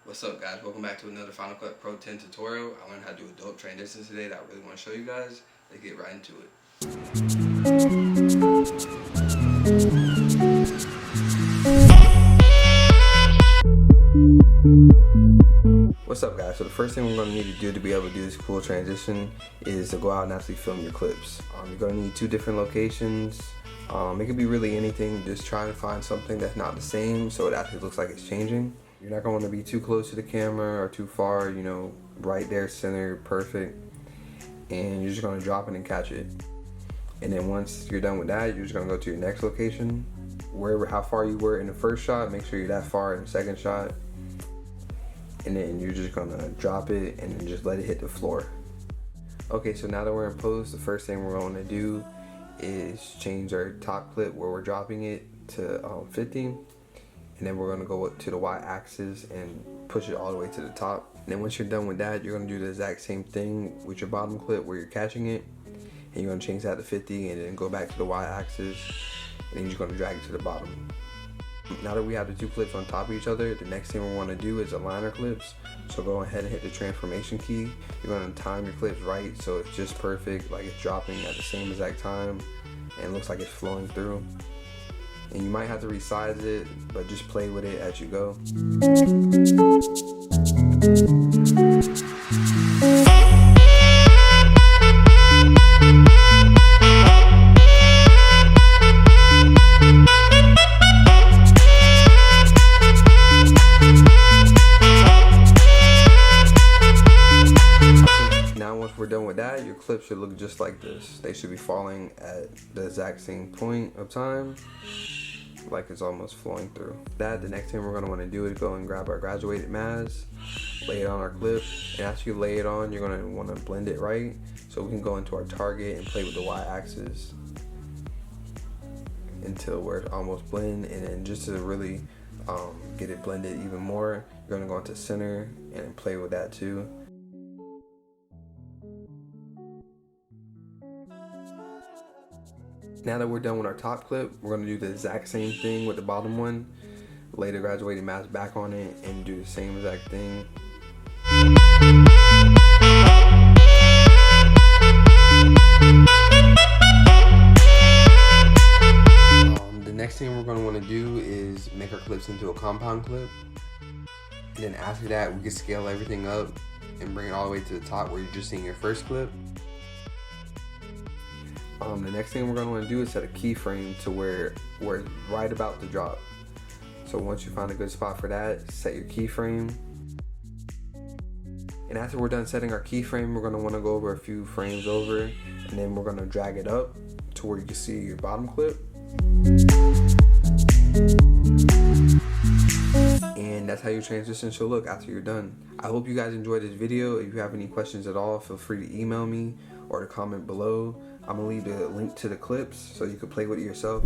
What's up, guys? Welcome back to another Final Cut Pro 10 tutorial. I learned how to do a dope transition today that I really want to show you guys. Let's get right into it. What's up, guys? So the first thing we're going to need to do to be able to do this cool transition is to go out and actually film your clips. You're going to need two different locations. It could be really anything. Just try to find something that's not the same so it actually looks like it's changing. You're not going to be too close to the camera or too far, you know, right there, center, perfect. And you're just going to drop it and catch it. And then once you're done with that, you're just going to go to your next location. Wherever, how far you were in the first shot, make sure you're that far in the second shot. And then you're just going to drop it and then just let it hit the floor. Okay, so now that we're in post, the first thing we're going to do is change our top clip where we're dropping it to 50. And then we're going to go to the y-axis and push it all the way to the top. And then once you're done with that, you're going to do the exact same thing with your bottom clip where you're catching it. And you're going to change that to 50 and then go back to the y-axis. And then you're just going to drag it to the bottom. Now that we have the two clips on top of each other, the next thing we want to do is align our clips. So go ahead and hit the transformation key. You're going to time your clips right so it's just perfect, like it's dropping at the same exact time and it looks like it's flowing through. And you might have to resize it, but just play with it as you go. Now once we're done with that, your clip should look just like this. They should be falling at the exact same point of time, like it's almost flowing through. The next thing we're going to want to do is go and grab our graduated mask, lay it on our clip, and after you lay it on, you're going to want to blend it right so we can go into our target and play with the y-axis until we're almost blend. And then just to really get it blended even more, you're going to go into center and play with that too. Now that we're done with our top clip, we're going to do the exact same thing with the bottom one. Lay the graduated mask back on it and do the same exact thing. The next thing we're going to want to do is make our clips into a compound clip. And then after that, we can scale everything up and bring it all the way to the top where you're just seeing your first clip. The next thing we're going to want to do is set a keyframe to where we're right about to drop. So once you find a good spot for that, set your keyframe. And after we're done setting our keyframe, we're going to want to go over a few frames over, and then we're going to drag it up to where you can see your bottom clip. And that's how your transition should look after you're done. I hope you guys enjoyed this video. If you have any questions at all, feel free to email me or to comment below. I'm going to leave the link to the clips so you can play with it yourself.